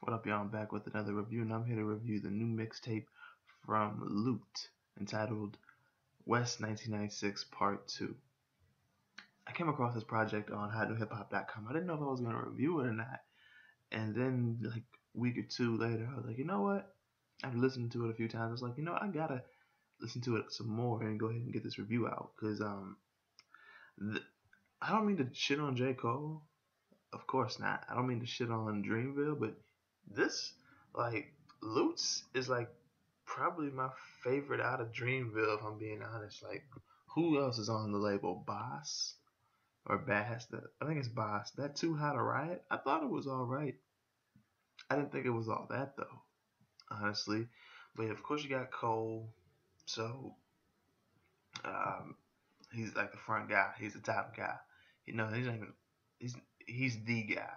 What up, y'all? I'm back with another review, and I'm here to review the new mixtape from Lute entitled West 1996 Part 2. I came across this project on HotNewHipHop.com. I didn't know if I was going to review it or not. And then, like, a week or two later, I was like, you know what? After listening to it a few times, I was like, I gotta listen to it some more and go ahead and get this review out. Because, I don't mean to shit on J. Cole. Of course not. I don't mean to shit on Dreamville, but this, like, Lutz is like probably my favorite out of Dreamville, if I'm being honest. Like, who else is on the label? Boss or Bass? I think it's Boss. That Too Hot to Riot. I thought it was all right. I didn't think it was all that though, honestly. But of course you got Cole, so um, he's like the front guy. He's the top guy. He's not even. He's he's the guy.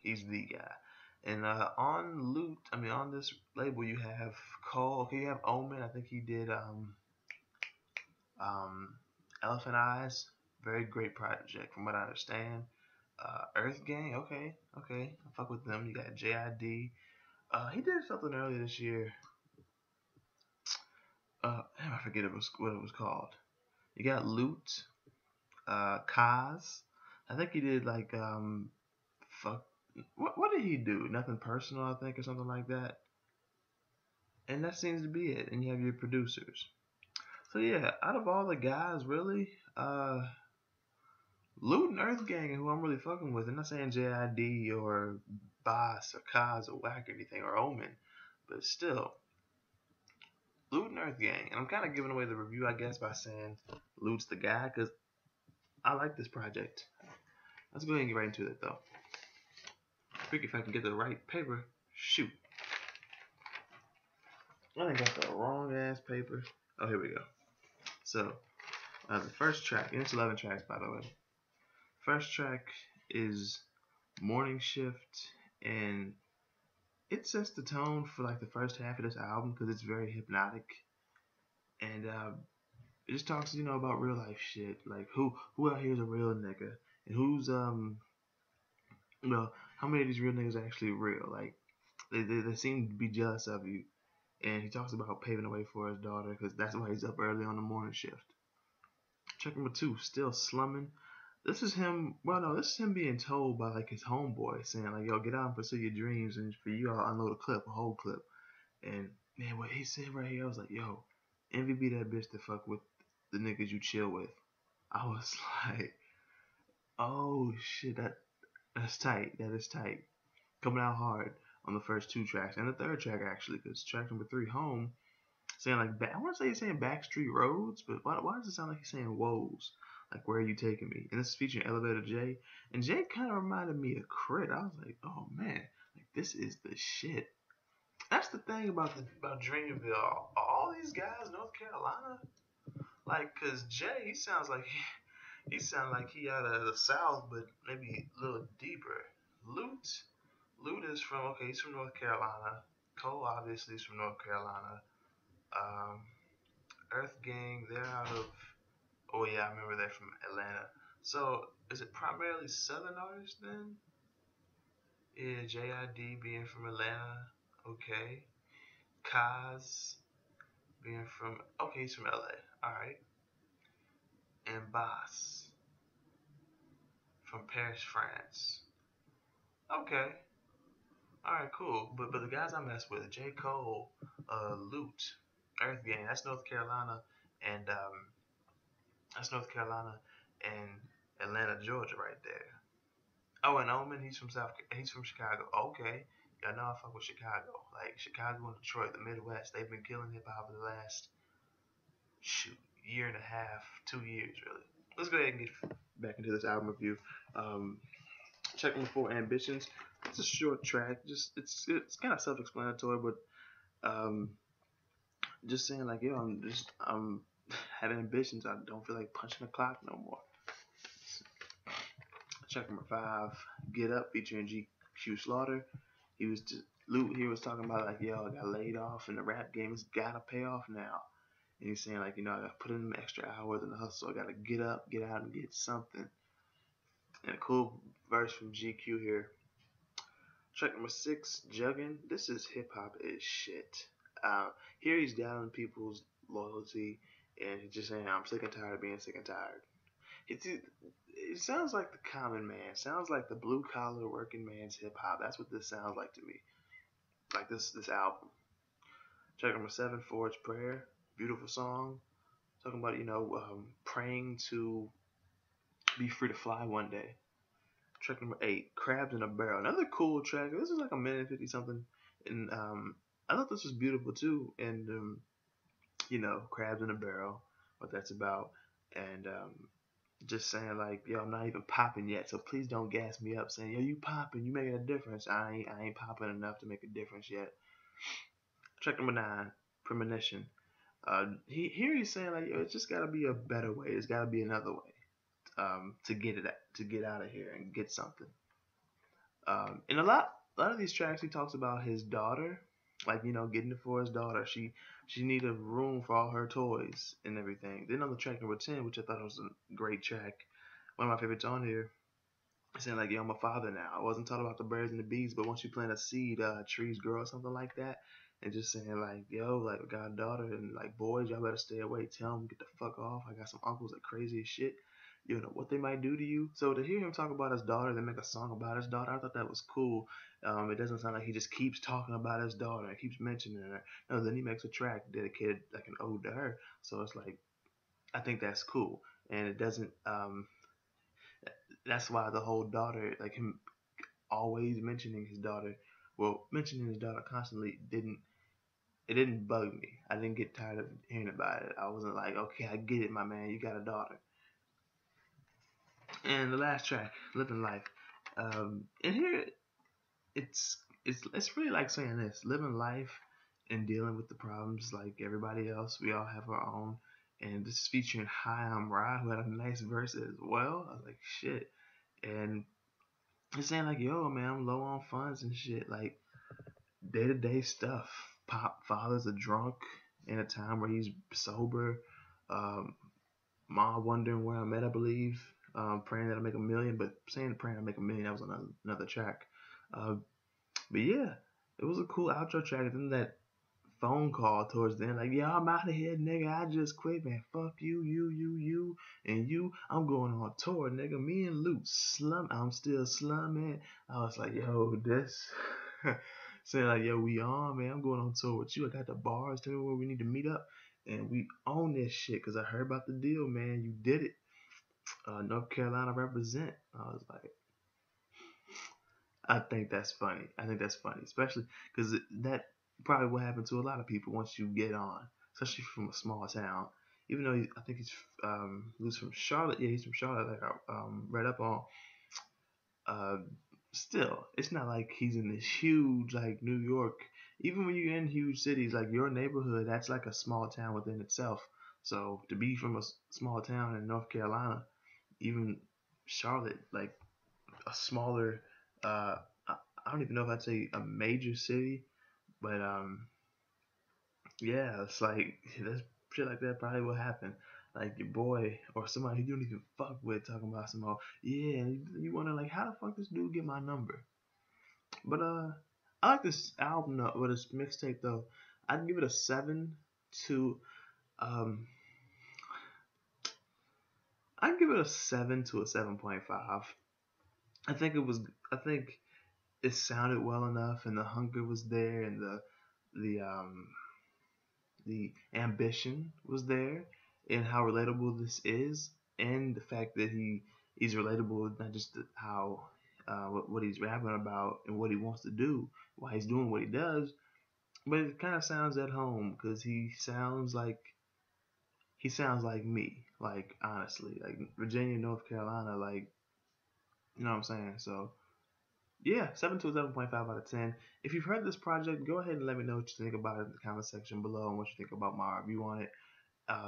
He's the guy. And on this label, you have Cole. Okay, you have Omen. I think he did um, Elephant Eyes. Very great project, from what I understand. Earth Gang. Okay, okay. I fuck with them. You got JID. He did something earlier this year. I forget what it was called. You got Lute. Kaz. I think he did like fuck. What did he do? Nothing personal, I think, or something like that. And that seems to be it. And you have your producers. So yeah, out of all the guys, really, Lute and Earth Gang, who I'm really fucking with. I'm not saying JID or Boss or Kaz or Whack or anything or Omen, but still, Lute and Earth Gang. And I'm kind of giving away the review, I guess, by saying Lute's the guy because I like this project. Let's go ahead and get right into it, though. Quick, if I can get the right paper. Shoot. I think that's the wrong ass paper. Oh, here we go. So, the first track, and it's 11 tracks, by the way. First track is Morning Shift, and it sets the tone for like the first half of this album because it's very hypnotic, and it just talks, about real life shit, like who out here is a real nigga, and who's how many of these real niggas are actually real, like they seem to be jealous of you, and he talks about paving the way for his daughter because that's why he's up early on the morning shift. Track number 2, Still Slumming. This is him. Well, no, this is him being told by like his homeboy, saying like, "Yo, get out and pursue your dreams, and for you, I'll unload a whole clip." And man, what he said right here, I was like, "Yo, envy be that bitch to fuck with the niggas you chill with." I was like, "Oh shit, that's tight. That is tight." Coming out hard on the first 2 tracks and the third track actually, because track number 3, Home, saying like, I want to say he's saying Backstreet Roads, but why does it sound like he's saying Woes? Like, where are you taking me? And this is featuring Elevator J. And J kind of reminded me of Crit. I was like, oh man, like this is the shit. That's the thing about Dreamville. All these guys, North Carolina, like, cause Jay, he sounds like he out of the South, but maybe a little deeper. Lute, Lute is from he's from North Carolina. Cole obviously is from North Carolina. Um, Earth Gang, they're out of. Oh yeah, I remember they're from Atlanta. So is it primarily Southern artists then? Yeah, JID being from Atlanta. Okay. Kaz being from. Okay, he's from LA. All right. And Bass from Paris, France. Okay. All right, cool. But the guys I mess with, J Cole, Lute, Earth Gang. That's North Carolina and Atlanta, Georgia, right there. Oh, and Omen, he's from Chicago. Okay, y'all know I fuck with Chicago. Like Chicago and Detroit, the Midwest, they've been killing hip hop for the last year and a half, 2 years really. Let's go ahead and get back into this album review. Check number 4, Ambitions. It's a short track. Just it's kind of self-explanatory, but just saying like, yo, I'm having ambitions. I don't feel like punching the clock no more. Track number 5, Get Up, featuring GQ Slaughter. Lute here was talking about like, yo, I got laid off and the rap game has gotta pay off now. And he's saying like, I gotta put in extra hours in the hustle. I gotta get up, get out, and get something. And a cool verse from GQ here. Track number 6, Juggin. This is hip hop is shit. Here he's doubting people's loyalty and he's just saying, I'm sick and tired of being sick and tired. It sounds like the common man. Sounds like the blue collar working man's hip hop. That's what this sounds like to me. Like this album. Track number 7, Forge Prayer. Beautiful song. Talking about, praying to be free to fly one day. Track number 8, Crabs in a Barrel. Another cool track. This is like a minute 50 something. And I thought this was beautiful too. And, Crabs in a Barrel, what that's about. And just saying like, yo, I'm not even popping yet, so please don't gas me up saying, yo, you popping, you making a difference. I ain't popping enough to make a difference yet. Track number 9, Premonition. He's saying like, yo, it's just gotta be a better way. There's gotta be another way to get out of here and get something. In a lot of these tracks, he talks about his daughter, like getting it for his daughter. She needed room for all her toys and everything. Then on the track number 10, which I thought was a great track, one of my favorites on here, saying like, yo, I'm a father now. I wasn't taught about the birds and the bees, but once you plant a seed, trees grow or something like that. And just saying like, yo, like I got a daughter and like boys, y'all better stay away. Tell them get the fuck off. I got some uncles that crazy as shit. You know what they might do to you. So to hear him talk about his daughter, then make a song about his daughter, I thought that was cool. It doesn't sound like he just keeps talking about his daughter and keeps mentioning her. No, then he makes a track dedicated like an ode to her. So it's like, I think that's cool, and it doesn't. That's why the whole daughter, like him always mentioning his daughter, mentioning his daughter constantly didn't bug me. I didn't get tired of hearing about it. I wasn't like, okay, I get it, my man, you got a daughter. And the last track, Living Life. And here it's really like saying this, living life and dealing with the problems like everybody else. We all have our own. And this is featuring Hi, I'm Ra, who had a nice verse as well. I was like, shit. And it's saying like, yo, man, I'm low on funds and shit. Like day to day stuff. Father's a drunk in a time where he's sober. Mom wondering where I'm at, I believe. Praying that I make a million, but saying praying I make a million, that was another track. But yeah, it was a cool outro track. And then that phone call towards the end, like, yeah, I'm out of here, nigga. I just quit, man. Fuck you, and you. I'm going on tour, nigga. Me and Lute I'm still slumming. I was like, yo, this. Saying like, yo, we on, man. I'm going on tour with you. I got the bars. Tell me where we need to meet up, and we own this shit. Cause I heard about the deal, man. You did it. North Carolina represent. I was like, I think that's funny. Especially because that probably will happen to a lot of people once you get on, especially from a small town. Even though I think he's from Charlotte. Yeah, he's from Charlotte. Like I read up on. Uh, Still, it's not like he's in this huge like New York. Even when you're in huge cities, like your neighborhood, that's like a small town within itself. So to be from a small town in North Carolina, even Charlotte, like a smaller I don't even know if I'd say a major city, but yeah, it's like that's shit like that probably will happen. Like your boy or somebody you don't even fuck with talking about some yeah, you wonder like how the fuck this dude get my number. But I like this album though, or this mixtape though. I'd give it a 7 to um I'd give it a 7 to a 7.5. I think it was I think it sounded well enough and the hunger was there and the the ambition was there and how relatable this is and the fact that he's relatable not just how what he's rapping about and what he wants to do why he's doing what he does, but it kind of sounds at home because he sounds like me, like honestly, like Virginia, North Carolina, like you know what I'm saying. So yeah, 7 to 7.5 out of 10. If you've heard this project, go ahead and let me know what you think about it in the comment section below and what you think about my review on it.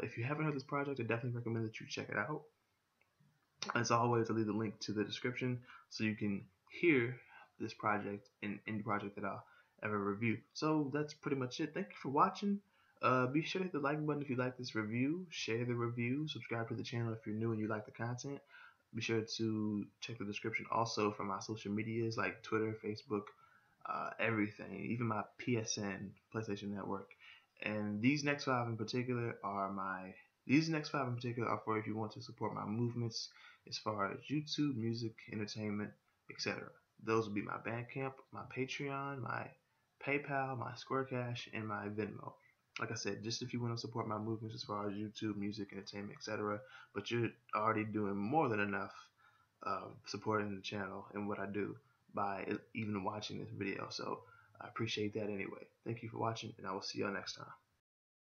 If you haven't heard this project, I definitely recommend that you check it out. As always, I'll leave the link to the description so you can hear this project and any project that I'll ever review. So that's pretty much it. Thank you for watching. Be sure to hit the like button if you like this review. Share the review. Subscribe to the channel if you're new and you like the content. Be sure to check the description also for my social medias like Twitter, Facebook, everything, even my PSN, PlayStation Network. And these next five in particular are for if you want to support my movements as far as YouTube, music, entertainment, etc. Those will be my Bandcamp, my Patreon, my PayPal, my Square Cash, and my Venmo. Like I said, just if you want to support my movements as far as YouTube, music, entertainment, etc. But you're already doing more than enough supporting the channel and what I do by even watching this video. So I appreciate that anyway. Thank you for watching, and I will see y'all next time.